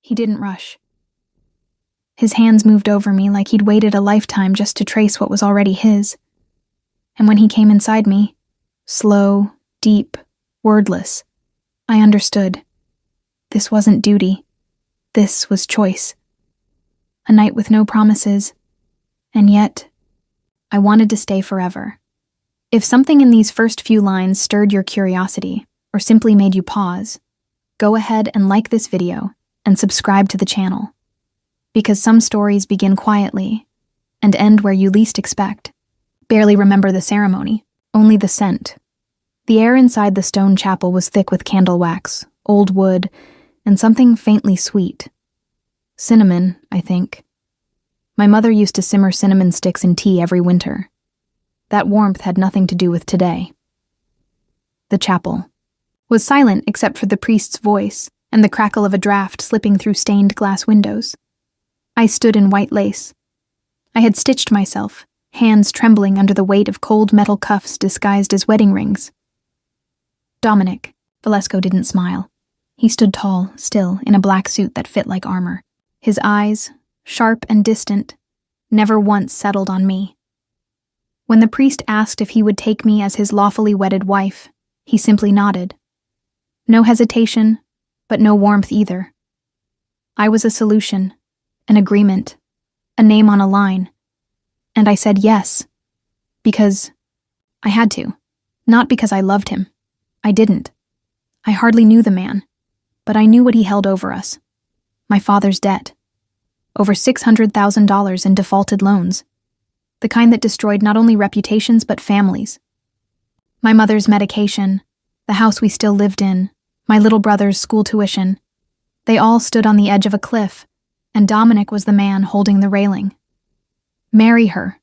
He didn't rush. His hands moved over me like he'd waited a lifetime just to trace what was already his. And when he came inside me, slow, deep, wordless, I understood. This wasn't duty. This was choice. A night with no promises. And yet, I wanted to stay forever. If something in these first few lines stirred your curiosity, or simply made you pause, go ahead and like this video and subscribe to the channel. Because some stories begin quietly and end where you least expect. Barely remember the ceremony, only the scent. The air inside the stone chapel was thick with candle wax, old wood, and something faintly sweet. Cinnamon, I think. My mother used to simmer cinnamon sticks in tea every winter. That warmth had nothing to do with today. The chapel was silent except for the priest's voice and the crackle of a draft slipping through stained glass windows. I stood in white lace. I had stitched myself, hands trembling under the weight of cold metal cuffs disguised as wedding rings. Dominic, Velasco didn't smile. He stood tall, still, in a black suit that fit like armor. His eyes, sharp and distant, never once settled on me. When the priest asked if he would take me as his lawfully wedded wife, he simply nodded. No hesitation, but no warmth either. I was a solution, an agreement, a name on a line. And I said yes, because I had to, not because I loved him. I didn't. I hardly knew the man, but I knew what he held over us. My father's debt. Over $600,000 in defaulted loans. The kind that destroyed not only reputations but families. My mother's medication, the house we still lived in, my little brother's school tuition. They all stood on the edge of a cliff, and Dominic was the man holding the railing. Marry her,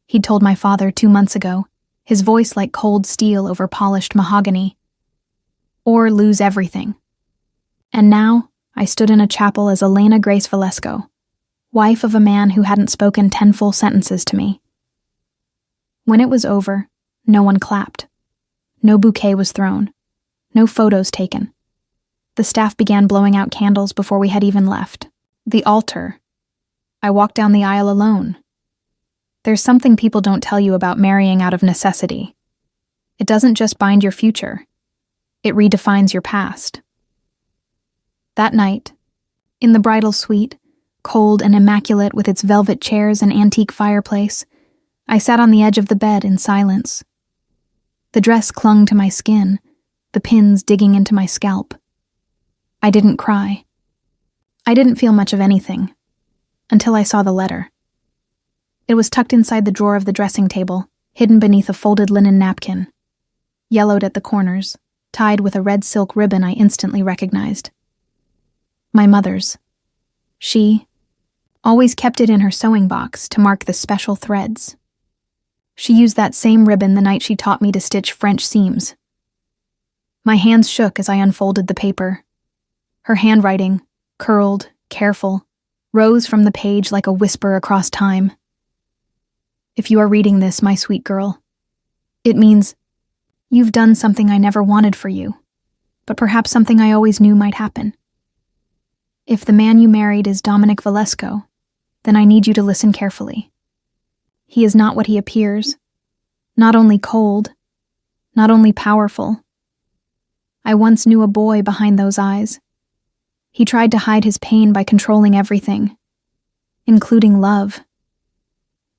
he'd told my father 2 months ago, his voice like cold steel over polished mahogany. Or lose everything. And now, I stood in a chapel as Elena Grace Velasco, wife of a man who hadn't spoken 10 full sentences to me. When it was over, no one clapped. No bouquet was thrown. No photos taken. The staff began blowing out candles before we had even left. The altar. I walked down the aisle alone. There's something people don't tell you about marrying out of necessity. It doesn't just bind your future. It redefines your past. That night, in the bridal suite, cold and immaculate with its velvet chairs and antique fireplace, I sat on the edge of the bed in silence. The dress clung to my skin, the pins digging into my scalp. I didn't cry. I didn't feel much of anything, until I saw the letter. It was tucked inside the drawer of the dressing table, hidden beneath a folded linen napkin. Yellowed at the corners, tied with a red silk ribbon I instantly recognized. My mother's. She always kept it in her sewing box to mark the special threads. She used that same ribbon the night she taught me to stitch French seams. My hands shook as I unfolded the paper. Her handwriting, curled, careful, rose from the page like a whisper across time. If you are reading this, my sweet girl, it means you've done something I never wanted for you, but perhaps something I always knew might happen. If the man you married is Dominic Velasco, then I need you to listen carefully. He is not what he appears, not only cold, not only powerful. I once knew a boy behind those eyes. He tried to hide his pain by controlling everything, including love.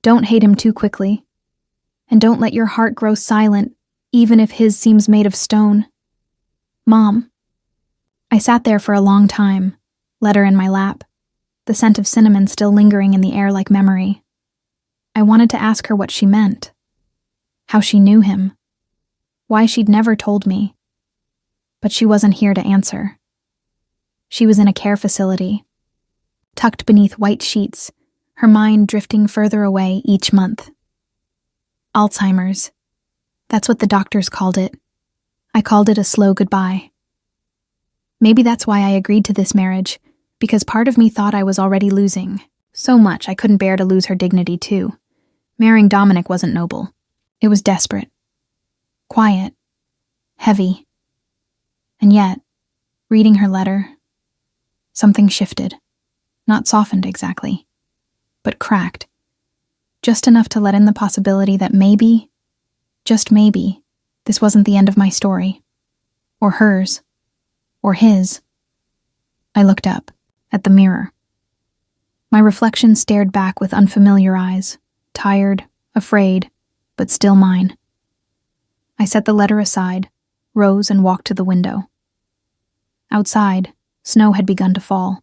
Don't hate him too quickly, and don't let your heart grow silent, even if his seems made of stone. Mom. I sat there for a long time, letter in my lap, the scent of cinnamon still lingering in the air like memory. I wanted to ask her what she meant, how she knew him, why she'd never told me. But she wasn't here to answer. She was in a care facility, tucked beneath white sheets, her mind drifting further away each month. Alzheimer's. That's what the doctors called it. I called it a slow goodbye. Maybe that's why I agreed to this marriage, because part of me thought I was already losing. So much I couldn't bear to lose her dignity too. Marrying Dominic wasn't noble. It was desperate. Quiet. Heavy. And yet, reading her letter, Something shifted. Not softened exactly, but cracked. Just enough to let in the possibility that maybe, just maybe, this wasn't the end of my story. Or hers. Or his. I looked up, at the mirror. My reflection stared back with unfamiliar eyes, tired, afraid, but still mine. I set the letter aside, rose and walked to the window. Outside, snow had begun to fall.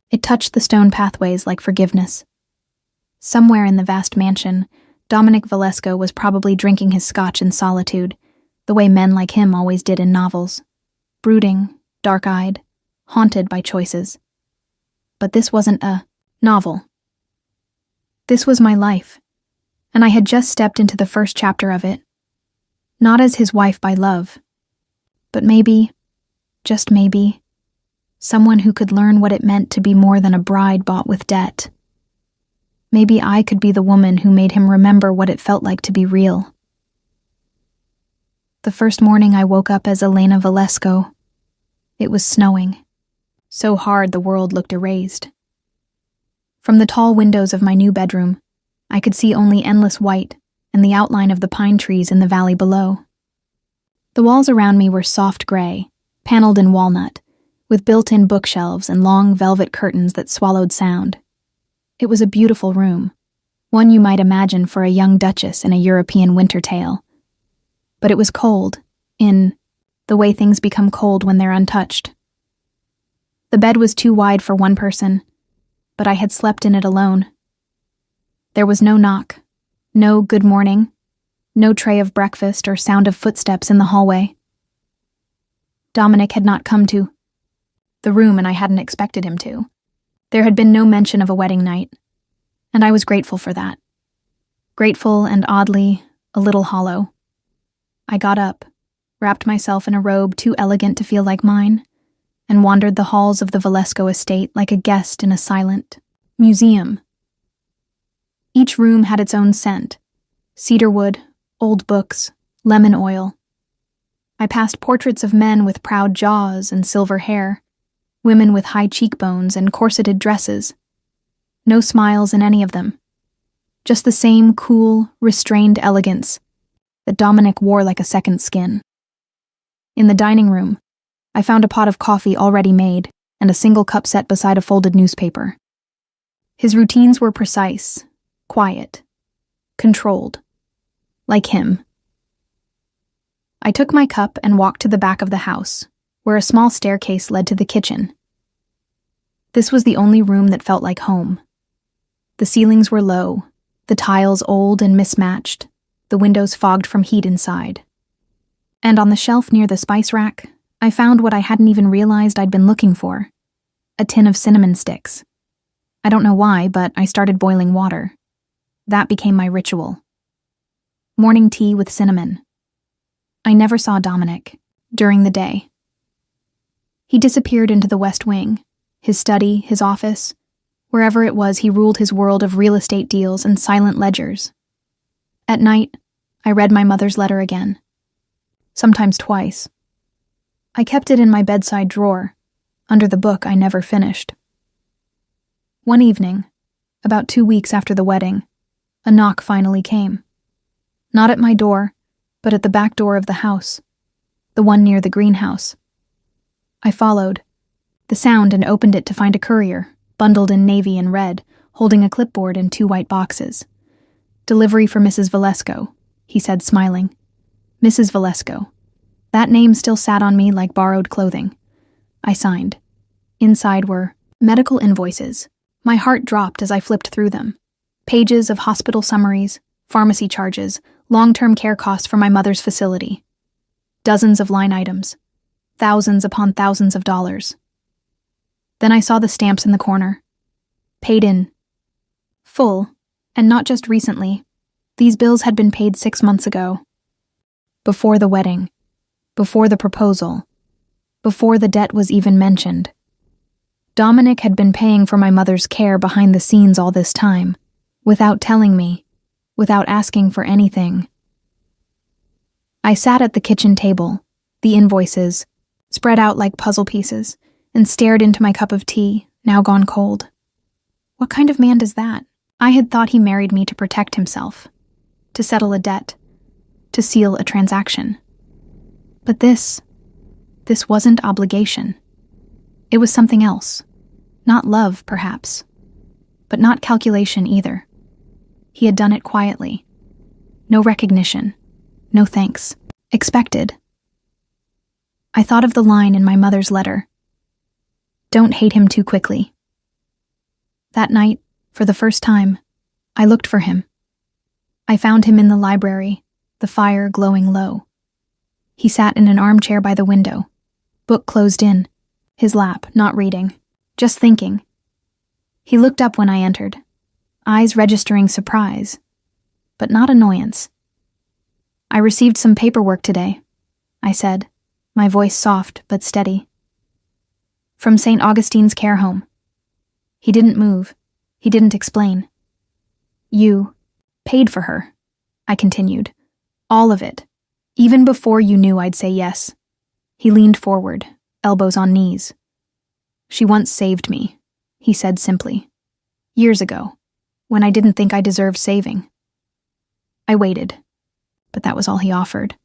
It touched the stone pathways like forgiveness. Somewhere in the vast mansion, Dominic Valesco was probably drinking his scotch in solitude, the way men like him always did in novels. Brooding, dark-eyed, haunted by choices. But this wasn't a novel. This was my life, and I had just stepped into the first chapter of it. Not as his wife by love, but maybe, just maybe, someone who could learn what it meant to be more than a bride bought with debt. Maybe I could be the woman who made him remember what it felt like to be real. The first morning I woke up as Elena Valesco. It was snowing. So hard the world looked erased. From the tall windows of my new bedroom, I could see only endless white and the outline of the pine trees in the valley below. The walls around me were soft gray, paneled in walnut, with built-in bookshelves and long velvet curtains that swallowed sound. It was a beautiful room, one you might imagine for a young duchess in a European winter tale. But it was cold, in the way things become cold when they're untouched. The bed was too wide for one person, but I had slept in it alone. There was no knock, no good morning, no tray of breakfast or sound of footsteps in the hallway. Dominic had not come to the room, and I hadn't expected him to. There had been no mention of a wedding night, and I was grateful for that. Grateful and oddly, a little hollow. I got up, wrapped myself in a robe too elegant to feel like mine, and wandered the halls of the Valesco estate like a guest in a silent museum. Each room had its own scent: cedarwood, old books, lemon oil. I passed portraits of men with proud jaws and silver hair, women with high cheekbones and corseted dresses. No smiles in any of them. Just the same cool, restrained elegance that Dominic wore like a second skin. In the dining room, I found a pot of coffee already made and a single cup set beside a folded newspaper. His routines were precise, quiet, controlled, like him. I took my cup and walked to the back of the house, where a small staircase led to the kitchen. This was the only room that felt like home. The ceilings were low, the tiles old and mismatched, the windows fogged from heat inside. And on the shelf near the spice rack, I found what I hadn't even realized I'd been looking for: a tin of cinnamon sticks. I don't know why, but I started boiling water. That became my ritual. Morning tea with cinnamon. I never saw Dominic during the day. He disappeared into the West Wing, his study, his office. Wherever it was, he ruled his world of real estate deals and silent ledgers. At night, I read my mother's letter again. Sometimes twice. I kept it in my bedside drawer, under the book I never finished. One evening, about 2 weeks after the wedding, a knock finally came. Not at my door, but at the back door of the house, the one near the greenhouse. I followed the sound and opened it to find a courier, bundled in navy and red, holding a clipboard and 2 white boxes. "Delivery for Mrs. Valesco," he said, smiling. Mrs. Valesco. That name still sat on me like borrowed clothing. I signed. Inside were medical invoices. My heart dropped as I flipped through them. Pages of hospital summaries, pharmacy charges, long-term care costs for my mother's facility. Dozens of line items. Thousands upon thousands of dollars. Then I saw the stamps in the corner. Paid in full, and not just recently. These bills had been paid 6 months ago. Before the wedding. Before the proposal. Before the debt was even mentioned. Dominic had been paying for my mother's care behind the scenes all this time, without telling me, without asking for anything. I sat at the kitchen table, the invoices, spread out like puzzle pieces, and stared into my cup of tea, now gone cold. What kind of man does that? I had thought he married me to protect himself, to settle a debt, to seal a transaction. But this wasn't obligation. It was something else. Not love, perhaps, but not calculation either. He had done it quietly. No recognition, no thanks. Expected. I thought of the line in my mother's letter. Don't hate him too quickly. That night, for the first time, I looked for him. I found him in the library, the fire glowing low. He sat in an armchair by the window, book closed in, his lap, not reading, just thinking. He looked up when I entered, eyes registering surprise, but not annoyance. I received some paperwork today, I said, my voice soft but steady. From St. Augustine's care home. He didn't move. He didn't explain. You paid for her, I continued. All of it. Even before you knew I'd say yes. He leaned forward, elbows on knees. She once saved me, he said simply. Years ago, when I didn't think I deserved saving. I waited, but that was all he offered.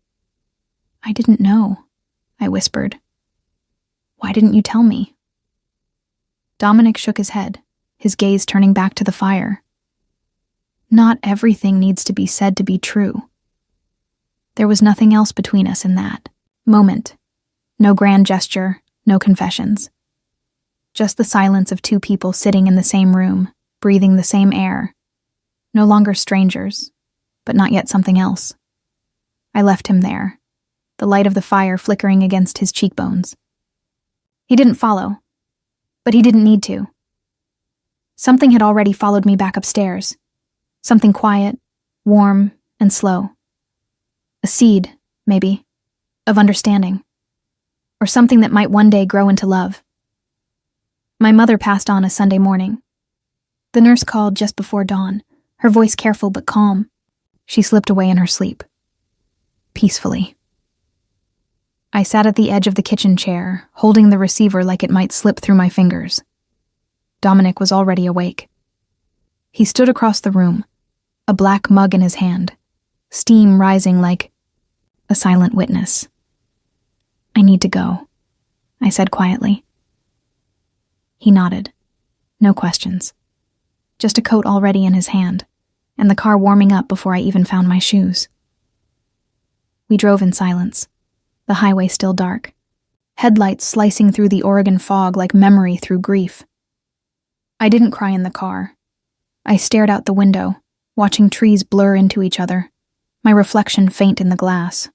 I didn't know, I whispered. Why didn't you tell me? Dominic shook his head, his gaze turning back to the fire. Not everything needs to be said to be true. There was nothing else between us in that moment. No grand gesture, no confessions. Just the silence of two people sitting in the same room, breathing the same air. No longer strangers, but not yet something else. I left him there, the light of the fire flickering against his cheekbones. He didn't follow, but he didn't need to. Something had already followed me back upstairs. Something quiet, warm, and slow. A seed, maybe, of understanding. Or something that might one day grow into love. My mother passed on a Sunday morning. The nurse called just before dawn, her voice careful but calm. She slipped away in her sleep. Peacefully. I sat at the edge of the kitchen chair, holding the receiver like it might slip through my fingers. Dominic was already awake. He stood across the room, a black mug in his hand, steam rising like a silent witness. I need to go, I said quietly. He nodded. No questions. Just a coat already in his hand, and the car warming up before I even found my shoes. We drove in silence, the highway still dark, headlights slicing through the Oregon fog like memory through grief. I didn't cry in the car. I stared out the window, watching trees blur into each other, my reflection faint in the glass.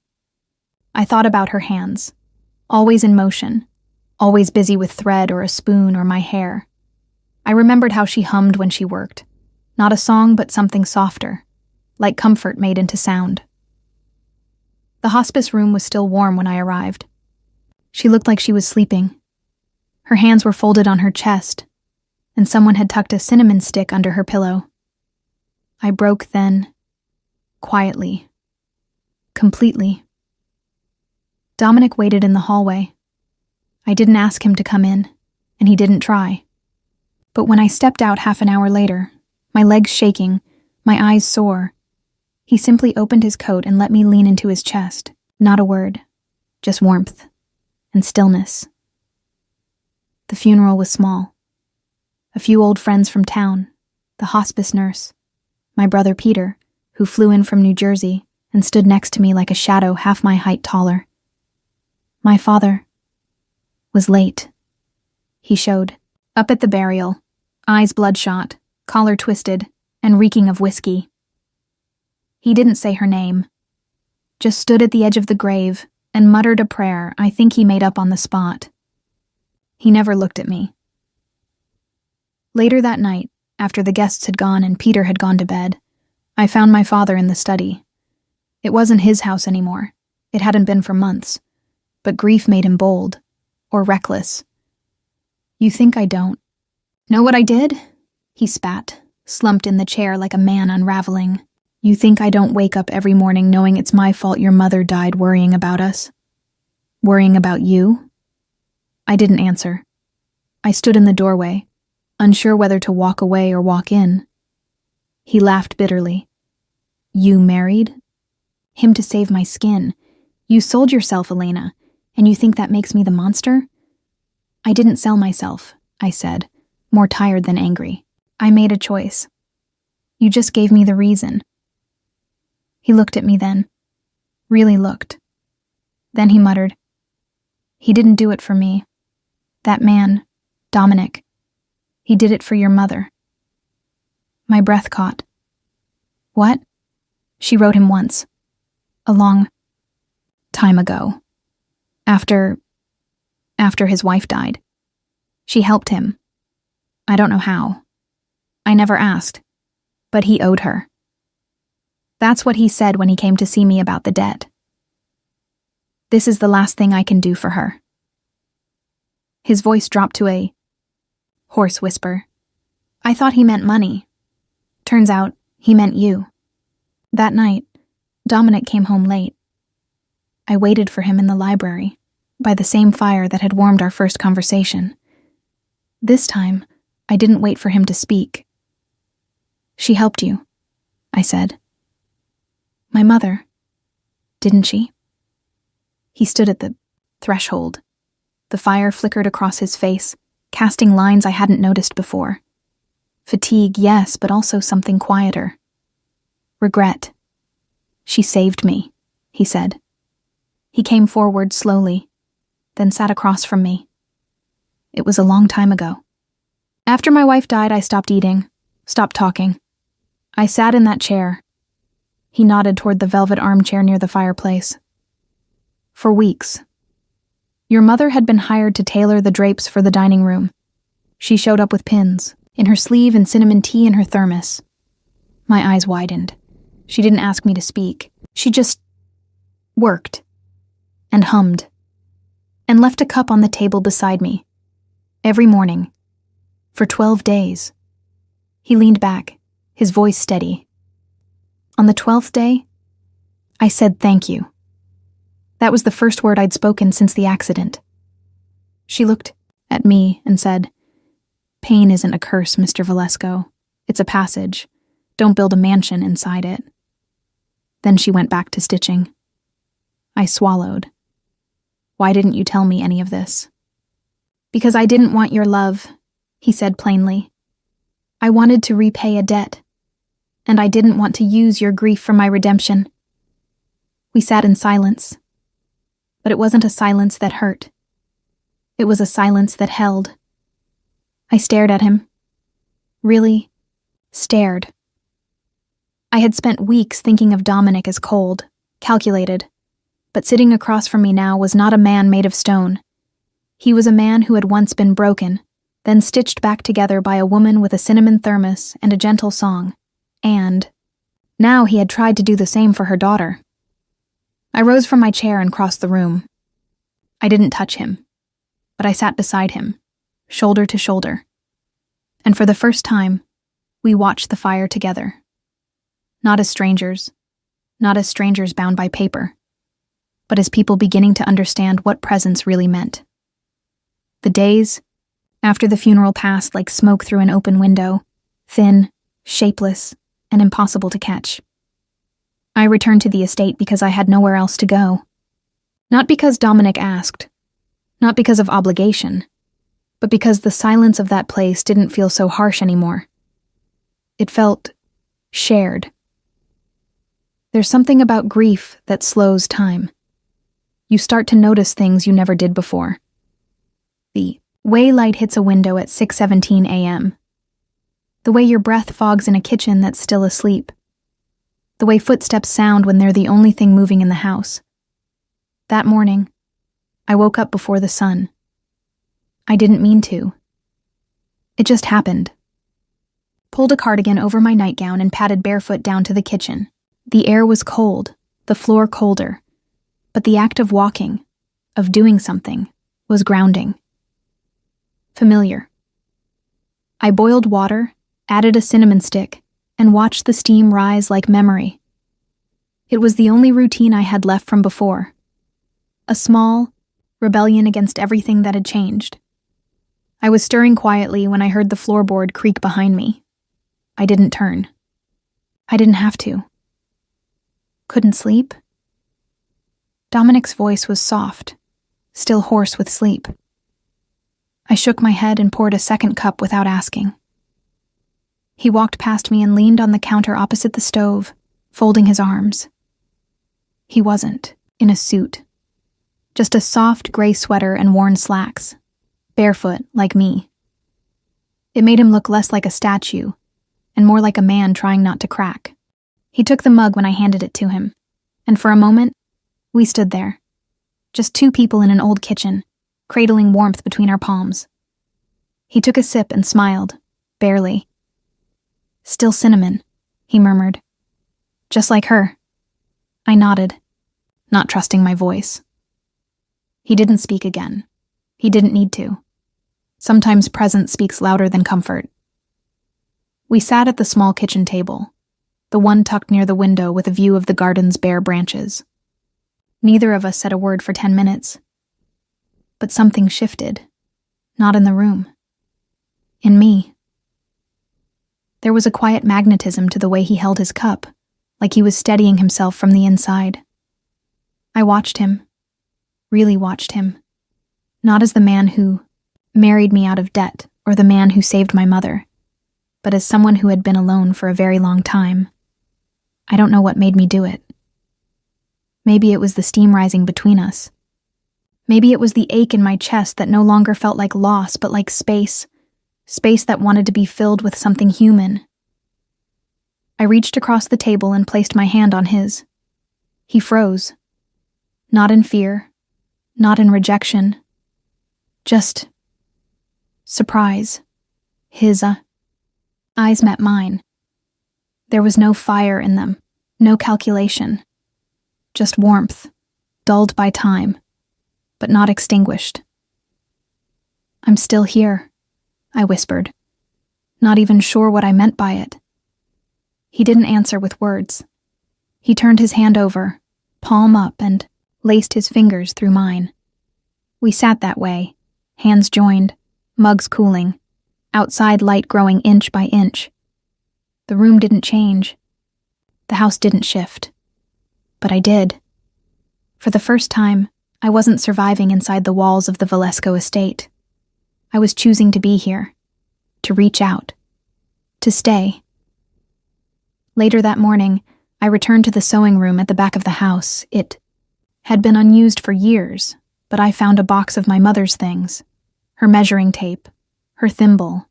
I thought about her hands, always in motion, always busy with thread or a spoon or my hair. I remembered how she hummed when she worked, not a song but something softer, like comfort made into sound. The hospice room was still warm when I arrived. She looked like she was sleeping. Her hands were folded on her chest, and someone had tucked a cinnamon stick under her pillow. I broke then, quietly, completely. Dominic waited in the hallway. I didn't ask him to come in, and he didn't try. But when I stepped out half an hour later, my legs shaking, my eyes sore, he simply opened his coat and let me lean into his chest. Not a word, just warmth and stillness. The funeral was small. A few old friends from town, the hospice nurse, my brother Peter, who flew in from New Jersey and stood next to me like a shadow half my height taller. My father was late. He showed, up at the burial, eyes bloodshot, collar twisted, and reeking of whiskey. He didn't say her name, just stood at the edge of the grave and muttered a prayer I think he made up on the spot. He never looked at me. Later that night, after the guests had gone and Peter had gone to bed, I found my father in the study. It wasn't his house anymore. It hadn't been for months. But grief made him bold, or reckless. You think I don't know what I did? He spat, slumped in the chair like a man unraveling. You think I don't wake up every morning knowing it's my fault your mother died worrying about us? Worrying about you? I didn't answer. I stood in the doorway, unsure whether to walk away or walk in. He laughed bitterly. You married? Him to save my skin. You sold yourself, Elena, and you think that makes me the monster? I didn't sell myself, I said, more tired than angry. I made a choice. You just gave me the reason. He looked at me then. Really looked. Then he muttered, He didn't do it for me. That man, Dominic, he did it for your mother. My breath caught. What? She wrote him once. A long time ago. After his wife died. She helped him. I don't know how. I never asked. But he owed her. That's what he said when he came to see me about the debt. This is the last thing I can do for her. His voice dropped to a hoarse whisper. I thought he meant money. Turns out, he meant you. That night, Dominic came home late. I waited for him in the library, by the same fire that had warmed our first conversation. This time, I didn't wait for him to speak. She helped you, I said. My mother, didn't she? He stood at the threshold. The fire flickered across his face, casting lines I hadn't noticed before. Fatigue, yes, but also something quieter. Regret. She saved me, he said. He came forward slowly, then sat across from me. It was a long time ago. After my wife died, I stopped eating, stopped talking. I sat in that chair. He nodded toward the velvet armchair near the fireplace. For weeks. Your mother had been hired to tailor the drapes for the dining room. She showed up with pins, in her sleeve and cinnamon tea in her thermos. My eyes widened. She didn't ask me to speak. She just worked and hummed and left a cup on the table beside me. Every morning. For 12 days. He leaned back, his voice steady. On the 12th day, I said thank you. That was the first word I'd spoken since the accident. She looked at me and said, Pain isn't a curse, Mr. Valesco. It's a passage. Don't build a mansion inside it. Then she went back to stitching. I swallowed. Why didn't you tell me any of this? Because I didn't want your love, he said plainly. I wanted to repay a debt, and I didn't want to use your grief for my redemption. We sat in silence, but it wasn't a silence that hurt. It was a silence that held. I stared at him. Really stared. I had spent weeks thinking of Dominic as cold, calculated, but sitting across from me now was not a man made of stone. He was a man who had once been broken, then stitched back together by a woman with a cinnamon thermos and a gentle song, and now he had tried to do the same for her daughter. I rose from my chair and crossed the room. I didn't touch him, but I sat beside him, shoulder to shoulder. And for the first time, we watched the fire together. Not as strangers bound by paper, but as people beginning to understand what presence really meant. The days after the funeral passed like smoke through an open window, thin, shapeless, and impossible to catch. I returned to the estate because I had nowhere else to go. Not because Dominic asked, not because of obligation, but because the silence of that place didn't feel so harsh anymore. It felt shared. There's something about grief that slows time. You start to notice things you never did before. The way light hits a window at 6:17 a.m. The way your breath fogs in a kitchen that's still asleep. The way footsteps sound when they're the only thing moving in the house. That morning, I woke up before the sun. I didn't mean to. It just happened. Pulled a cardigan over my nightgown and padded barefoot down to the kitchen. The air was cold, the floor colder, but the act of walking, of doing something, was grounding. Familiar. I boiled water, added a cinnamon stick, and watched the steam rise like memory. It was the only routine I had left from before. A small rebellion against everything that had changed. I was stirring quietly when I heard the floorboard creak behind me. I didn't turn. I didn't have to. Couldn't sleep? Dominic's voice was soft, still hoarse with sleep. I shook my head and poured a second cup without asking. He walked past me and leaned on the counter opposite the stove, folding his arms. He wasn't in a suit. Just a soft gray sweater and worn slacks, barefoot like me. It made him look less like a statue and more like a man trying not to crack. He took the mug when I handed it to him, and for a moment, we stood there, just two people in an old kitchen, cradling warmth between our palms. He took a sip and smiled, barely. "Still cinnamon," he murmured. "Just like her." I nodded, not trusting my voice. He didn't speak again. He didn't need to. Sometimes presence speaks louder than comfort. We sat at the small kitchen table, the one tucked near the window with a view of the garden's bare branches. Neither of us said a word for 10 minutes. But something shifted, not in the room. In me. There was a quiet magnetism to the way he held his cup, like he was steadying himself from the inside. I watched him, really watched him, not as the man who married me out of debt or the man who saved my mother, but as someone who had been alone for a very long time. I don't know what made me do it. Maybe it was the steam rising between us. Maybe it was the ache in my chest that no longer felt like loss but like space that wanted to be filled with something human. I reached across the table and placed my hand on his. He froze. Not in fear, not in rejection. Just surprise. His eyes met mine. There was no fire in them, no calculation. Just warmth, dulled by time, but not extinguished. "I'm still here," I whispered, not even sure what I meant by it. He didn't answer with words. He turned his hand over, palm up, and laced his fingers through mine. We sat that way, hands joined, mugs cooling, outside light growing inch by inch. The room didn't change. The house didn't shift. But I did. For the first time, I wasn't surviving inside the walls of the Valesco estate. I was choosing to be here, to reach out, to stay. Later that morning, I returned to the sewing room at the back of the house. It had been unused for years, but I found a box of my mother's things, her measuring tape, her thimble,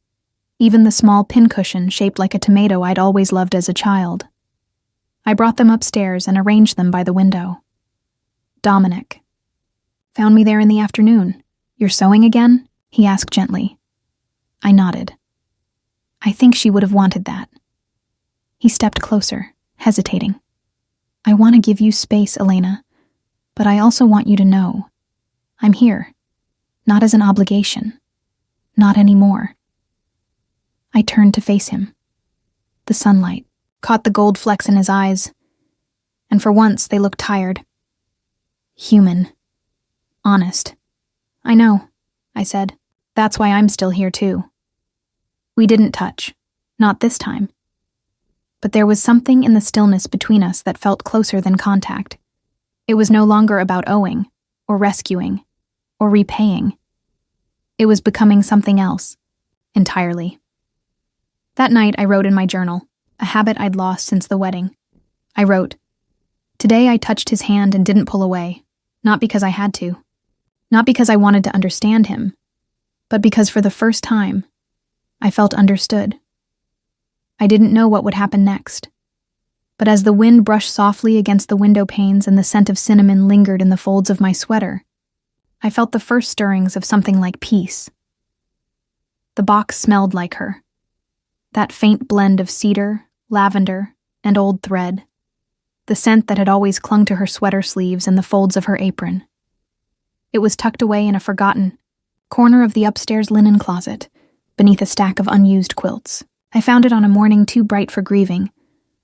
even the small pincushion shaped like a tomato I'd always loved as a child. I brought them upstairs and arranged them by the window. Dominic found me there in the afternoon. "You're sewing again?" he asked gently. I nodded. I think she would have wanted that. He stepped closer, hesitating. "I want to give you space, Elena, but I also want you to know I'm here, not as an obligation, not anymore." I turned to face him. The sunlight caught the gold flecks in his eyes, and for once they looked tired. Human. Honest. "I know," I said. "That's why I'm still here too." We didn't touch. Not this time. But there was something in the stillness between us that felt closer than contact. It was no longer about owing, or rescuing, or repaying. It was becoming something else, entirely. That night I wrote in my journal, a habit I'd lost since the wedding. I wrote, "Today I touched his hand and didn't pull away, not because I had to, not because I wanted to understand him, but because for the first time, I felt understood. I didn't know what would happen next, but as the wind brushed softly against the window panes and the scent of cinnamon lingered in the folds of my sweater, I felt the first stirrings of something like peace. The box smelled like her. That faint blend of cedar, lavender, and old thread. The scent that had always clung to her sweater sleeves and the folds of her apron. It was tucked away in a forgotten corner of the upstairs linen closet, beneath a stack of unused quilts. I found it on a morning too bright for grieving,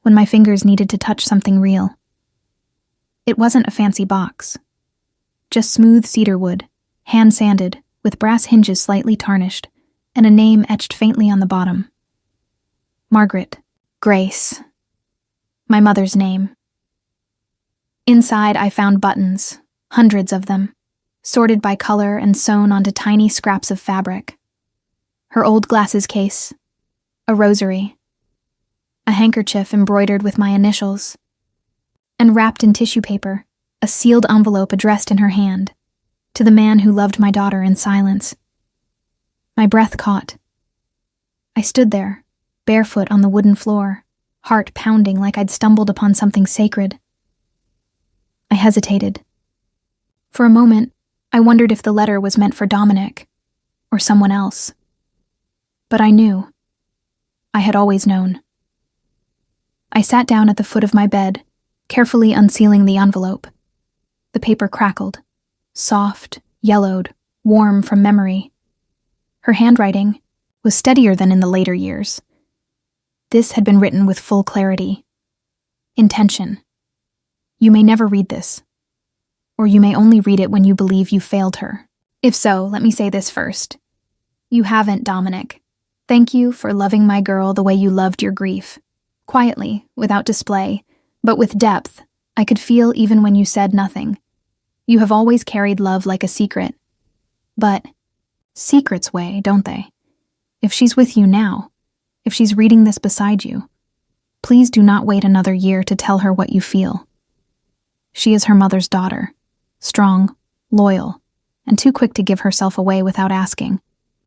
when my fingers needed to touch something real. It wasn't a fancy box. Just smooth cedar wood, hand-sanded, with brass hinges slightly tarnished, and a name etched faintly on the bottom. Margaret Grace. My mother's name. Inside, I found buttons, hundreds of them, sorted by color and sewn onto tiny scraps of fabric. Her old glasses case, a rosary, a handkerchief embroidered with my initials, and wrapped in tissue paper, a sealed envelope addressed in her hand, to the man who loved my daughter in silence. My breath caught. I stood there, barefoot on the wooden floor, heart pounding like I'd stumbled upon something sacred. I hesitated. For a moment, I wondered if the letter was meant for Dominic, or someone else. But I knew. I had always known. I sat down at the foot of my bed, carefully unsealing the envelope. The paper crackled, soft, yellowed, warm from memory. Her handwriting was steadier than in the later years. This had been written with full clarity. Intention. You may never read this, or you may only read it when you believe you failed her. If so, let me say this first. You haven't, Dominic. Thank you for loving my girl the way you loved your grief. Quietly, without display, but with depth. I could feel even when you said nothing. You have always carried love like a secret. But secrets weigh, don't they? If she's with you now, if she's reading this beside you, please do not wait another year to tell her what you feel. She is her mother's daughter, strong, loyal, and too quick to give herself away without asking.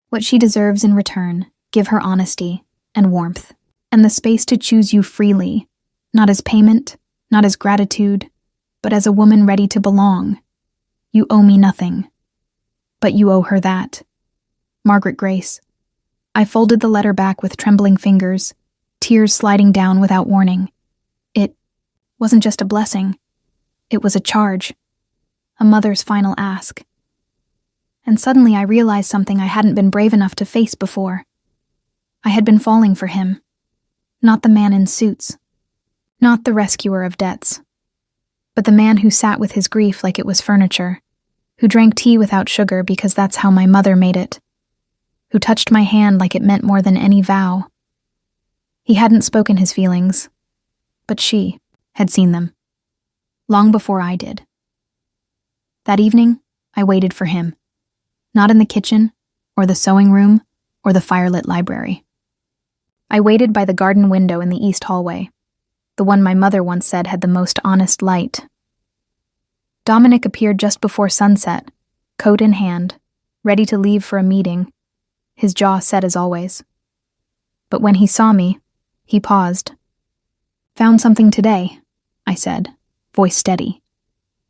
What she deserves in return, give her honesty and warmth, and the space to choose you freely, not as payment, not as gratitude, but as a woman ready to belong. You owe me nothing, but you owe her that. Margaret Grace. I folded the letter back with trembling fingers, tears sliding down without warning. It wasn't just a blessing. It was a charge, a mother's final ask. And suddenly I realized something I hadn't been brave enough to face before. I had been falling for him, not the man in suits, not the rescuer of debts, but the man who sat with his grief like it was furniture, who drank tea without sugar because that's how my mother made it, who touched my hand like it meant more than any vow. He hadn't spoken his feelings, but she had seen them. Long before I did. That evening, I waited for him. Not in the kitchen, or the sewing room, or the firelit library. I waited by the garden window in the east hallway, the one my mother once said had the most honest light. Dominic appeared just before sunset, coat in hand, ready to leave for a meeting, his jaw set as always. But when he saw me, he paused. Found something today, I said, voice steady.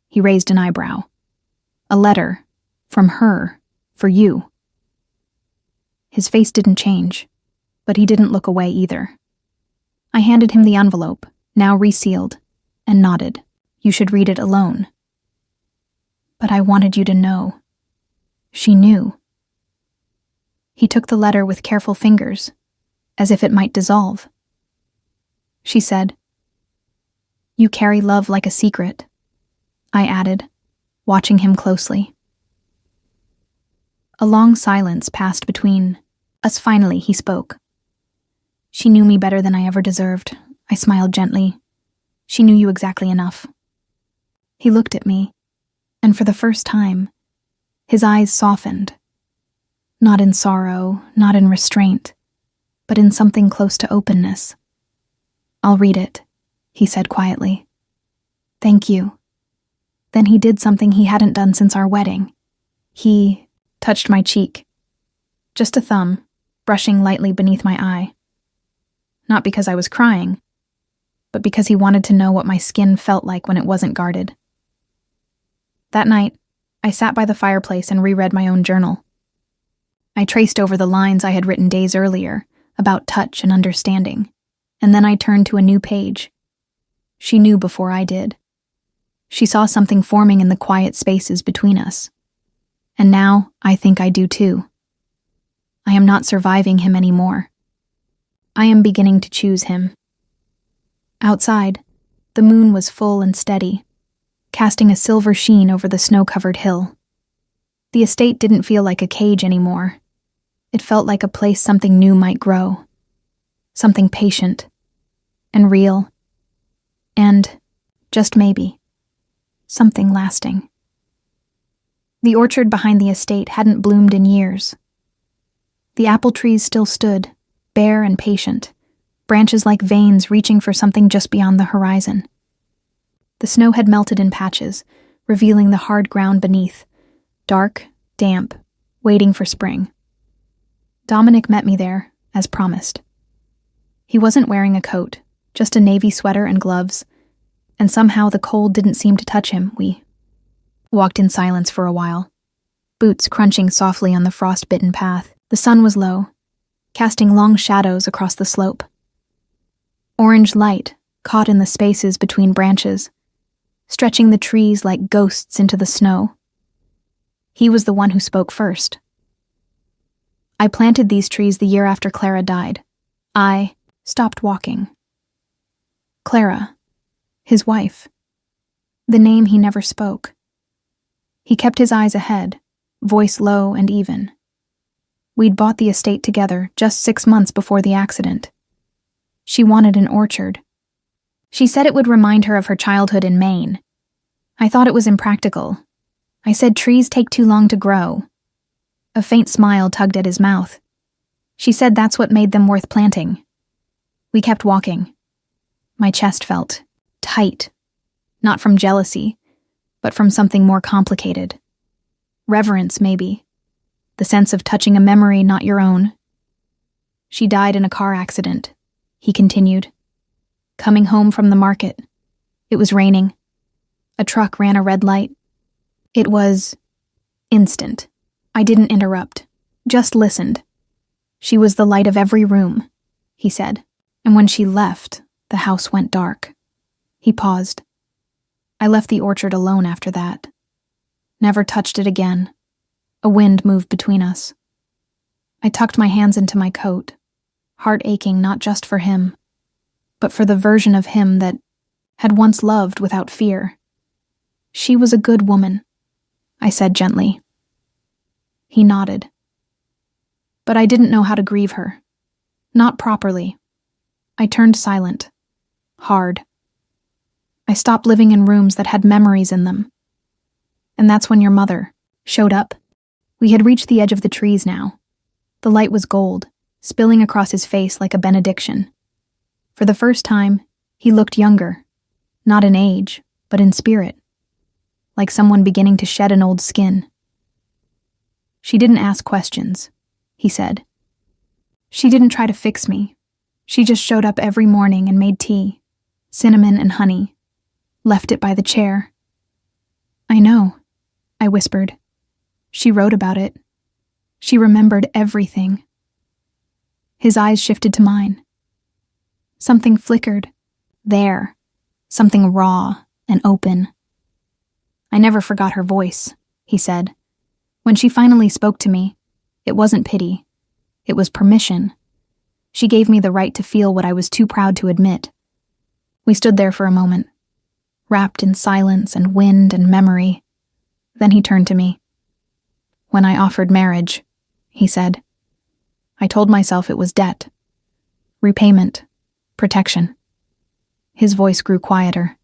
He raised an eyebrow. A letter, from her, for you. His face didn't change, but he didn't look away either. I handed him the envelope, now resealed, and nodded. You should read it alone. But I wanted you to know. She knew. He took the letter with careful fingers, as if it might dissolve. She said, You carry love like a secret, I added, watching him closely. A long silence passed between us. Finally, he spoke. She knew me better than I ever deserved. I smiled gently. She knew you exactly enough. He looked at me, and for the first time, his eyes softened. Not in sorrow, not in restraint, but in something close to openness. I'll read it, he said quietly. Thank you. Then he did something he hadn't done since our wedding. He touched my cheek. Just a thumb, brushing lightly beneath my eye. Not because I was crying, but because he wanted to know what my skin felt like when it wasn't guarded. That night, I sat by the fireplace and reread my own journal. I traced over the lines I had written days earlier about touch and understanding, and then I turned to a new page. She knew before I did. She saw something forming in the quiet spaces between us. And now I think I do too. I am not surviving him anymore. I am beginning to choose him. Outside, the moon was full and steady, casting a silver sheen over the snow-covered hill. The estate didn't feel like a cage anymore. It felt like a place something new might grow. Something patient and real. And, just maybe, something lasting. The orchard behind the estate hadn't bloomed in years. The apple trees still stood, bare and patient, branches like veins reaching for something just beyond the horizon. The snow had melted in patches, revealing the hard ground beneath, dark, damp, waiting for spring. Dominic met me there, as promised. He wasn't wearing a coat, just a navy sweater and gloves, and somehow the cold didn't seem to touch him. We walked in silence for a while, boots crunching softly on the frost-bitten path. The sun was low, casting long shadows across the slope. Orange light caught in the spaces between branches, stretching the trees like ghosts into the snow. He was the one who spoke first. I planted these trees the year after Clara died. I stopped walking. Clara, his wife. The name he never spoke. He kept his eyes ahead, voice low and even. We'd bought the estate together just 6 months before the accident. She wanted an orchard. She said it would remind her of her childhood in Maine. I thought it was impractical. I said trees take too long to grow. A faint smile tugged at his mouth. She said that's what made them worth planting. We kept walking. My chest felt tight, not from jealousy, but from something more complicated. Reverence, maybe. The sense of touching a memory not your own. She died in a car accident, he continued. Coming home from the market. It was raining. A truck ran a red light. It was instant. I didn't interrupt, just listened. She was the light of every room, he said, and when she left, the house went dark. He paused. I left the orchard alone after that. Never touched it again. A wind moved between us. I tucked my hands into my coat, heart aching not just for him, but for the version of him that had once loved without fear. She was a good woman, I said gently. He nodded. But I didn't know how to grieve her. Not properly. I turned silent. Hard. I stopped living in rooms that had memories in them. And that's when your mother showed up. We had reached the edge of the trees now. The light was gold, spilling across his face like a benediction. For the first time, he looked younger. Not in age, but in spirit. Like someone beginning to shed an old skin. She didn't ask questions, he said. She didn't try to fix me. She just showed up every morning and made tea, cinnamon and honey, left it by the chair. I know, I whispered. She wrote about it. She remembered everything. His eyes shifted to mine. Something flickered. There. Something raw and open. I never forgot her voice, he said. When she finally spoke to me, it wasn't pity. It was permission. She gave me the right to feel what I was too proud to admit. We stood there for a moment, wrapped in silence and wind and memory. Then he turned to me. When I offered marriage, he said, I told myself it was debt, repayment, protection. His voice grew quieter.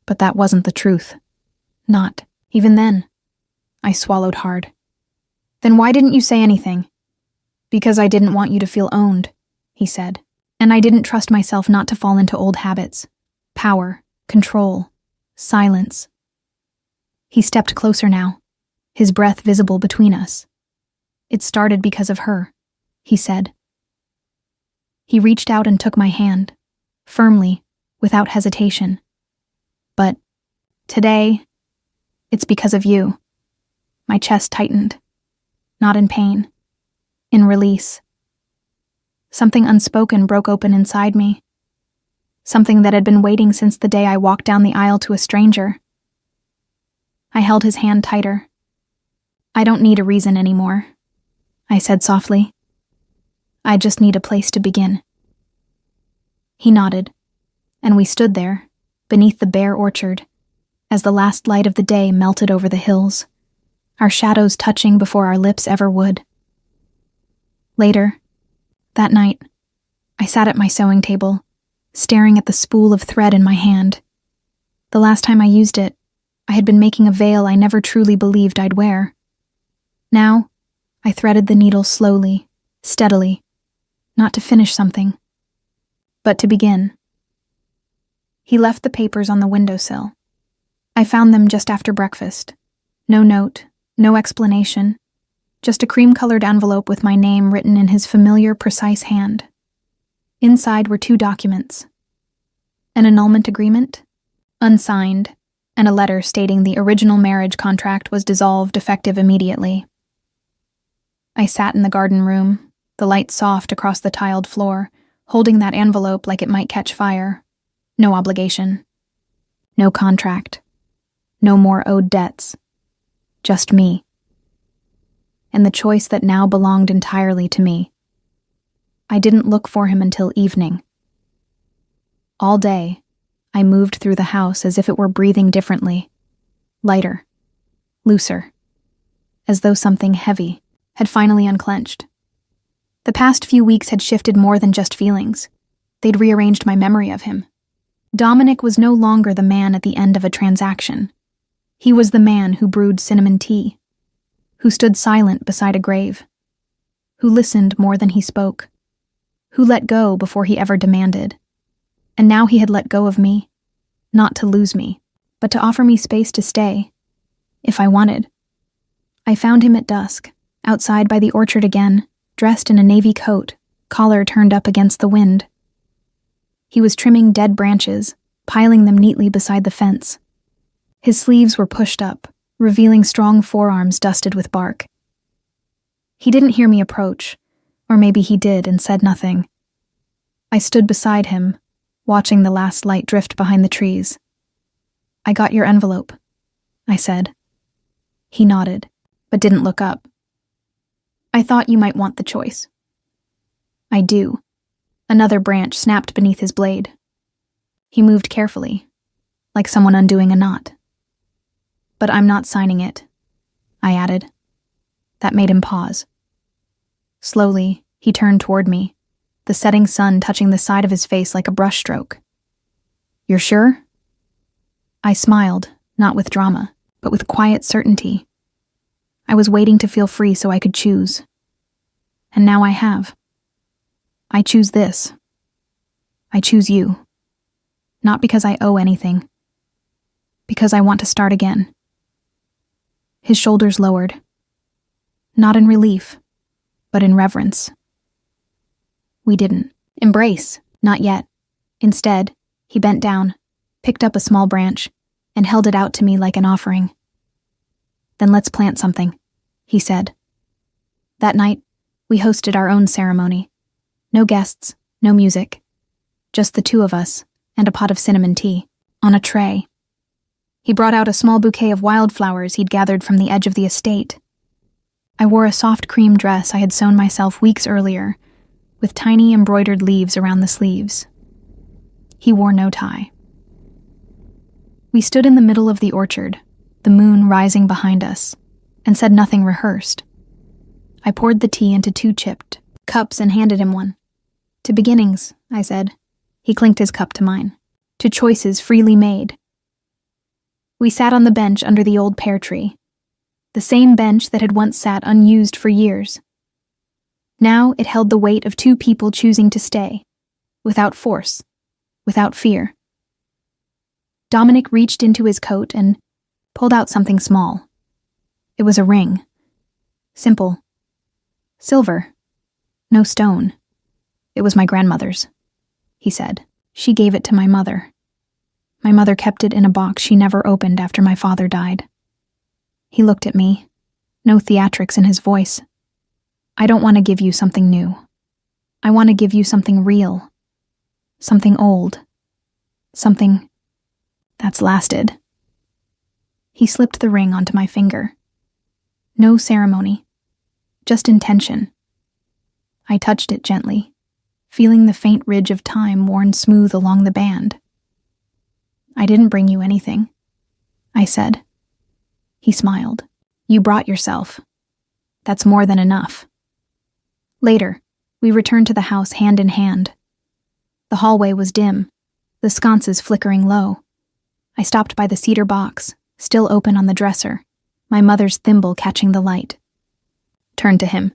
But that wasn't the truth. Not, even then. I swallowed hard. Then why didn't you say anything? Because I didn't want you to feel owned, he said. And I didn't trust myself not to fall into old habits. Power, control, silence. He stepped closer now, his breath visible between us. It started because of her, he said. He reached out and took my hand, firmly, without hesitation. But today, it's because of you. My chest tightened, not in pain, in release. Something unspoken broke open inside me. Something that had been waiting since the day I walked down the aisle to a stranger. I held his hand tighter. I don't need a reason anymore, I said softly. I just need a place to begin. He nodded, and we stood there, beneath the bare orchard, as the last light of the day melted over the hills, our shadows touching before our lips ever would. Later, that night, I sat at my sewing table, staring at the spool of thread in my hand. The last time I used it, I had been making a veil I never truly believed I'd wear. Now, I threaded the needle slowly, steadily, not to finish something, but to begin. He left the papers on the windowsill. I found them just after breakfast. No note, no explanation, just a cream-colored envelope with my name written in his familiar, precise hand. Inside were 2 documents: an annulment agreement, unsigned, and a letter stating the original marriage contract was dissolved effective immediately. I sat in the garden room, the light soft across the tiled floor, holding that envelope like it might catch fire. No obligation. No contract. No more owed debts. Just me. And the choice that now belonged entirely to me. I didn't look for him until evening. All day, I moved through the house as if it were breathing differently. Lighter. Looser. As though something heavy had finally unclenched. The past few weeks had shifted more than just feelings. They'd rearranged my memory of him. Dominic was no longer the man at the end of a transaction. He was the man who brewed cinnamon tea, who stood silent beside a grave, who listened more than he spoke, who let go before he ever demanded. And now he had let go of me, not to lose me, but to offer me space to stay, if I wanted. I found him at dusk, outside by the orchard again, dressed in a navy coat, collar turned up against the wind. He was trimming dead branches, piling them neatly beside the fence. His sleeves were pushed up, revealing strong forearms dusted with bark. He didn't hear me approach, or maybe he did and said nothing. I stood beside him, watching the last light drift behind the trees. "I got your envelope," I said. He nodded, but didn't look up. "I thought you might want the choice." "I do." Another branch snapped beneath his blade. He moved carefully, like someone undoing a knot. "But I'm not signing it," I added. That made him pause. Slowly, he turned toward me, the setting sun touching the side of his face like a brushstroke. "You're sure?" I smiled, not with drama, but with quiet certainty. I was waiting to feel free so I could choose. And now I have. I choose this. I choose you. Not because I owe anything. Because I want to start again. His shoulders lowered. Not in relief, but in reverence. We didn't embrace, not yet. Instead, he bent down, picked up a small branch, and held it out to me like an offering. "Then let's plant something," he said. That night, we hosted our own ceremony. No guests, no music. Just the 2 of us, and a pot of cinnamon tea, on a tray. He brought out a small bouquet of wildflowers he'd gathered from the edge of the estate. I wore a soft cream dress I had sewn myself weeks earlier, with tiny embroidered leaves around the sleeves. He wore no tie. We stood in the middle of the orchard, the moon rising behind us, and said nothing rehearsed. I poured the tea into 2 chipped cups and handed him one. "To beginnings," I said. He clinked his cup to mine. "To choices freely made." We sat on the bench under the old pear tree, the same bench that had once sat unused for years. Now it held the weight of 2 people choosing to stay, without force, without fear. Dominic reached into his coat and pulled out something small. It was a ring. Simple. Silver. No stone. "It was my grandmother's," he said. "She gave it to my mother. My mother kept it in a box she never opened after my father died." He looked at me, no theatrics in his voice. "I don't want to give you something new. I want to give you something real. Something old. Something that's lasted." He slipped the ring onto my finger. No ceremony. Just intention. I touched it gently, feeling the faint ridge of time worn smooth along the band. "I didn't bring you anything," I said. He smiled. "You brought yourself. That's more than enough." Later, we returned to the house hand in hand. The hallway was dim, the sconces flickering low. I stopped by the cedar box, still open on the dresser, my mother's thimble catching the light. Turned to him.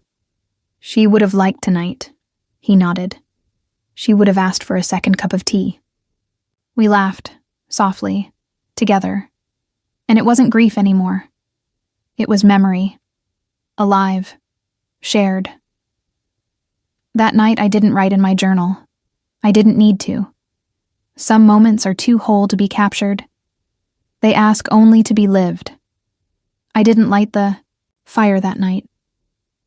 "She would have liked tonight," he nodded. "She would have asked for a second cup of tea." We laughed, softly, together. And it wasn't grief anymore. It was memory. Alive. Shared. That night I didn't write in my journal. I didn't need to. Some moments are too whole to be captured. They ask only to be lived. I didn't light the fire that night.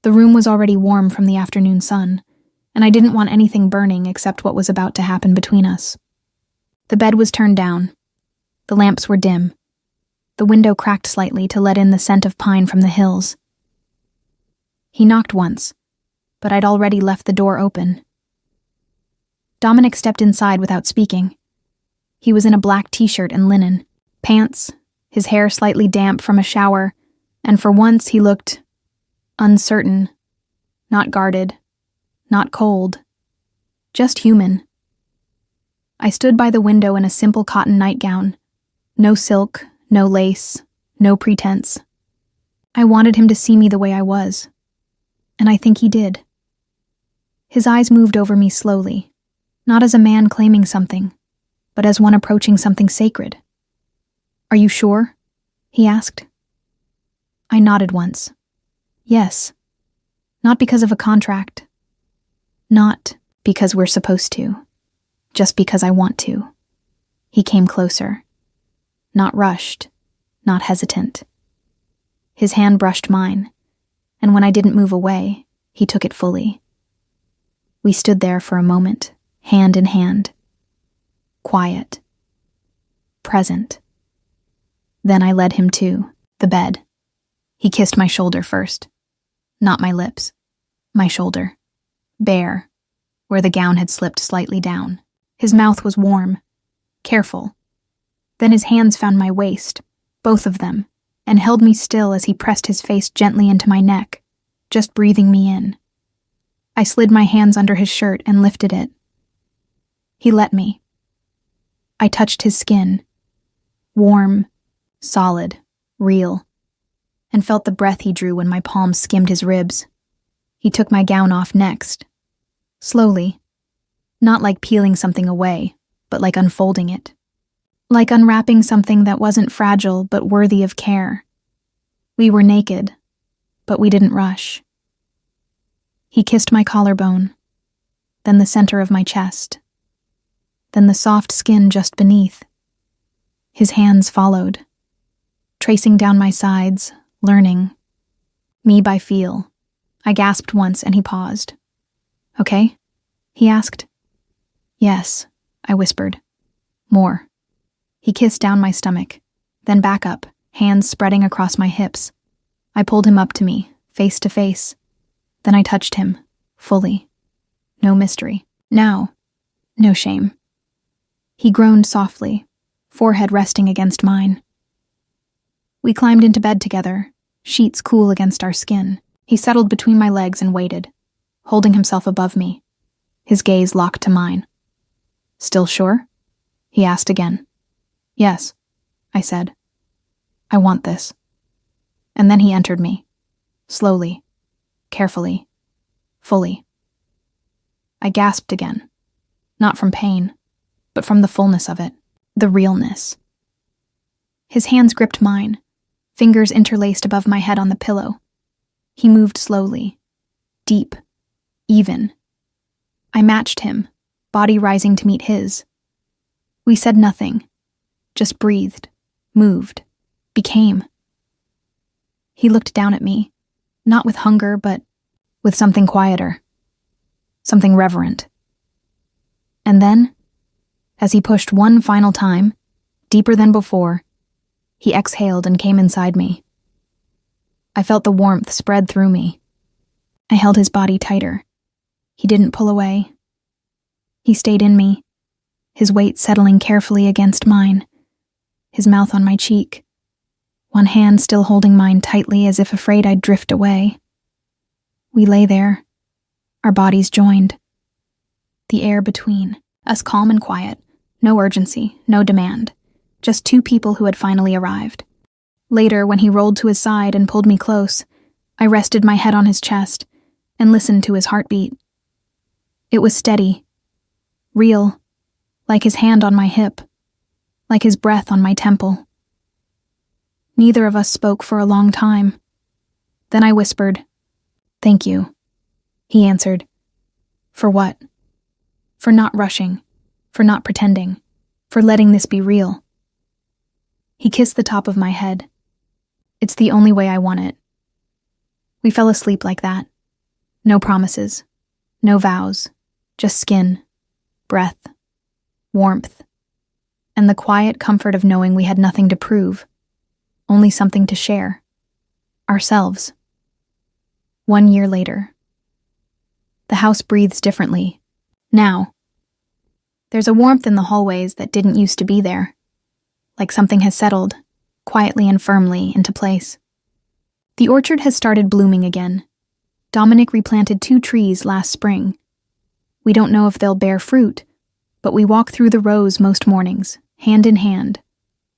The room was already warm from the afternoon sun, and I didn't want anything burning except what was about to happen between us. The bed was turned down. The lamps were dim. The window cracked slightly to let in the scent of pine from the hills. He knocked once, but I'd already left the door open. Dominic stepped inside without speaking. He was in a black t-shirt and linen, pants, his hair slightly damp from a shower, and for once he looked uncertain, not guarded, not cold, just human. I stood by the window in a simple cotton nightgown. No silk, no lace, no pretense. I wanted him to see me the way I was, and I think he did. His eyes moved over me slowly, not as a man claiming something, but as one approaching something sacred. "Are you sure?" he asked. I nodded once. Yes. Not because of a contract. Not because we're supposed to. Just because I want to. He came closer. Not rushed, not hesitant. His hand brushed mine, and when I didn't move away, he took it fully. We stood there for a moment, hand in hand. Quiet. Present. Then I led him to the bed. He kissed my shoulder first. Not my lips. My shoulder. Bare, where the gown had slipped slightly down. His mouth was warm. Careful. Then his hands found my waist, both of them, and held me still as he pressed his face gently into my neck, just breathing me in. I slid my hands under his shirt and lifted it. He let me. I touched his skin. Warm, solid, real, and felt the breath he drew when my palms skimmed his ribs. He took my gown off next. Slowly. Not like peeling something away, but like unfolding it. Like unwrapping something that wasn't fragile but worthy of care. We were naked, but we didn't rush. He kissed my collarbone, then the center of my chest, then the soft skin just beneath. His hands followed, tracing down my sides, learning. Me by feel. I gasped once and he paused. "Okay?" he asked. "Yes," I whispered. "More." He kissed down my stomach, then back up, hands spreading across my hips. I pulled him up to me, face to face. Then I touched him, fully. No mystery. Now, no shame. He groaned softly, forehead resting against mine. We climbed into bed together, sheets cool against our skin. He settled between my legs and waited, holding himself above me, his gaze locked to mine. "Still sure?" he asked again. "Yes," I said. "I want this." And then he entered me, slowly, carefully, fully. I gasped again, not from pain, but from the fullness of it, the realness. His hands gripped mine, fingers interlaced above my head on the pillow. He moved slowly, deep, even. I matched him, body rising to meet his. We said nothing, just breathed, moved, became. He looked down at me, not with hunger, but with something quieter, something reverent. And then, as he pushed one final time, deeper than before, he exhaled and came inside me. I felt the warmth spread through me. I held his body tighter. He didn't pull away. He stayed in me, his weight settling carefully against mine, his mouth on my cheek, one hand still holding mine tightly as if afraid I'd drift away. We lay there, Our bodies joined. The air between, us calm and quiet, no urgency, no demand, just two people who had finally arrived. Later, when he rolled to his side and pulled me close, I rested my head on his chest and listened to his heartbeat. It was steady, real, like his hand on my hip, like his breath on my temple. Neither of us spoke for a long time. Then I whispered, "Thank you." He answered, "For what?" "For not rushing, for not pretending, for letting this be real." He kissed the top of my head. "It's the only way I want it." We fell asleep like that. No promises, no vows, just skin, breath, warmth, and the quiet comfort of knowing we had nothing to prove, only something to share. Ourselves. 1 year later. The house breathes differently. Now. There's a warmth in the hallways that didn't used to be there, like something has settled, quietly and firmly, into place. The orchard has started blooming again. Dominic replanted 2 trees last spring. We don't know if they'll bear fruit, but we walk through the rows most mornings, hand in hand,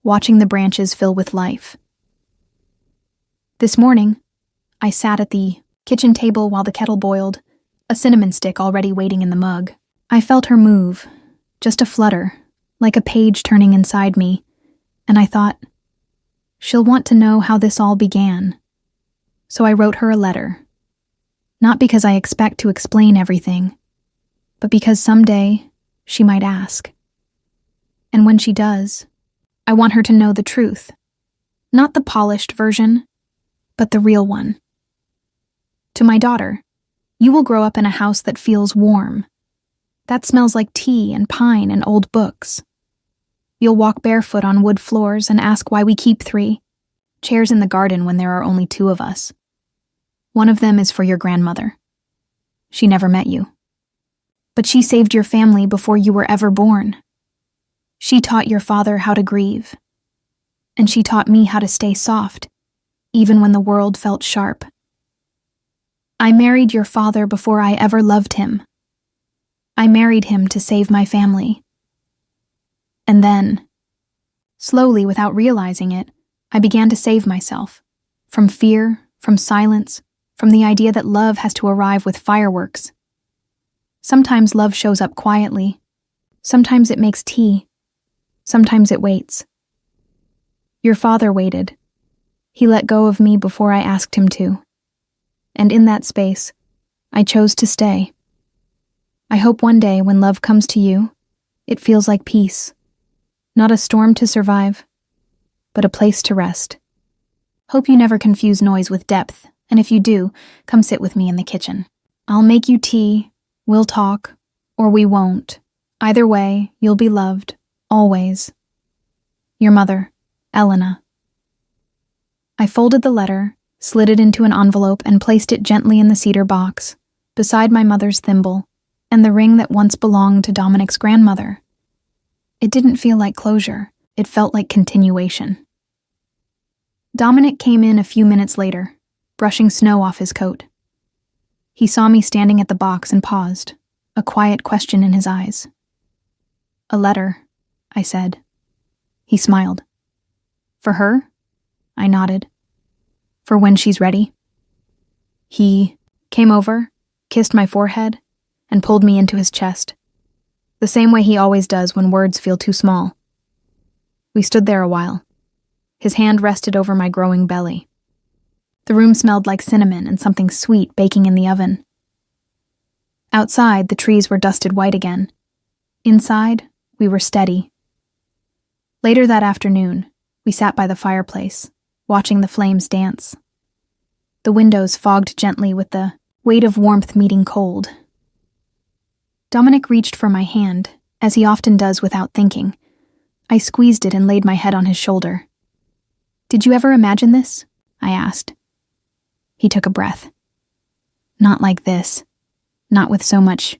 watching the branches fill with life. This morning, I sat at the kitchen table while the kettle boiled, a cinnamon stick already waiting in the mug. I felt her move, just a flutter, like a page turning inside me, and I thought, she'll want to know how this all began. So I wrote her a letter. Not because I expect to explain everything, but because someday she might ask. And when she does, I want her to know the truth. Not the polished version, but the real one. To my daughter, you will grow up in a house that feels warm, that smells like tea and pine and old books. You'll walk barefoot on wood floors and ask why we keep 3 chairs in the garden when there are only 2 of us. One of them is for your grandmother. She never met you. But she saved your family before you were ever born. She taught your father how to grieve. And she taught me how to stay soft, even when the world felt sharp. I married your father before I ever loved him. I married him to save my family. And then, slowly without realizing it, I began to save myself. From fear, from silence, from the idea that love has to arrive with fireworks. Sometimes love shows up quietly. Sometimes it makes tea. Sometimes it waits. Your father waited. He let go of me before I asked him to. And in that space, I chose to stay. I hope one day when love comes to you, it feels like peace. Not a storm to survive, but a place to rest. Hope you never confuse noise with depth, and if you do, come sit with me in the kitchen. I'll make you tea, we'll talk, or we won't. Either way, you'll be loved, always. Your mother, Elena. I folded the letter, slid it into an envelope, and placed it gently in the cedar box, beside my mother's thimble, and the ring that once belonged to Dominic's grandmother. It didn't feel like closure, it felt like continuation. Dominic came in a few minutes later, brushing snow off his coat. He saw me standing at the box and paused, a quiet question in his eyes. "A letter," I said. He smiled. "For her?" I nodded. "For when she's ready?" He came over, kissed my forehead, and pulled me into his chest, the same way he always does when words feel too small. We stood there a while. His hand rested over my growing belly. The room smelled like cinnamon and something sweet baking in the oven. Outside, the trees were dusted white again. Inside, we were steady. Later that afternoon, we sat by the fireplace, watching the flames dance. The windows fogged gently with the weight of warmth meeting cold. Dominic reached for my hand, as he often does without thinking. I squeezed it and laid my head on his shoulder. "Did you ever imagine this?" I asked. He took a breath. "Not like this. Not with so much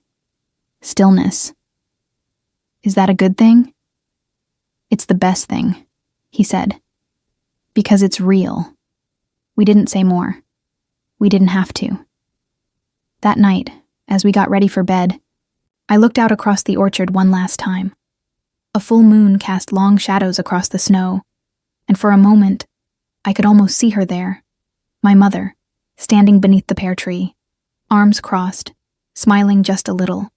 stillness." "Is that a good thing?" "It's the best thing," he said. "Because it's real." We didn't say more. We didn't have to. That night, as we got ready for bed, I looked out across the orchard one last time. A full moon cast long shadows across the snow, and for a moment, I could almost see her there, my mother, standing beneath the pear tree, arms crossed, smiling just a little.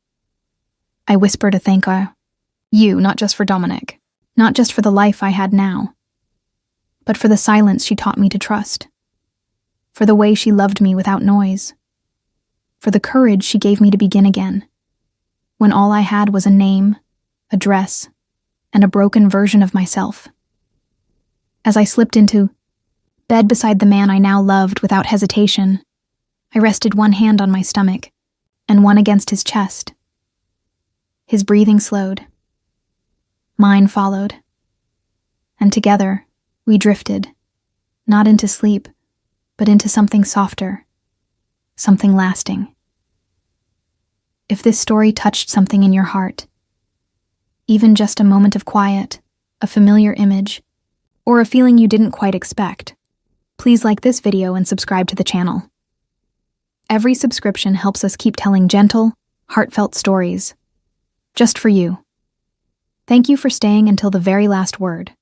I whispered to thank you, not just for Dominic, not just for the life I had now, but for the silence she taught me to trust, for the way she loved me without noise, for the courage she gave me to begin again, when all I had was a name, a dress, and a broken version of myself. As I slipped into bed beside the man I now loved without hesitation, I rested one hand on my stomach and one against his chest. His breathing slowed. Mine followed. And together, we drifted, not into sleep, but into something softer, something lasting. If this story touched something in your heart, even just a moment of quiet, a familiar image, or a feeling you didn't quite expect, please like this video and subscribe to the channel. Every subscription helps us keep telling gentle, heartfelt stories, just for you. Thank you for staying until the very last word.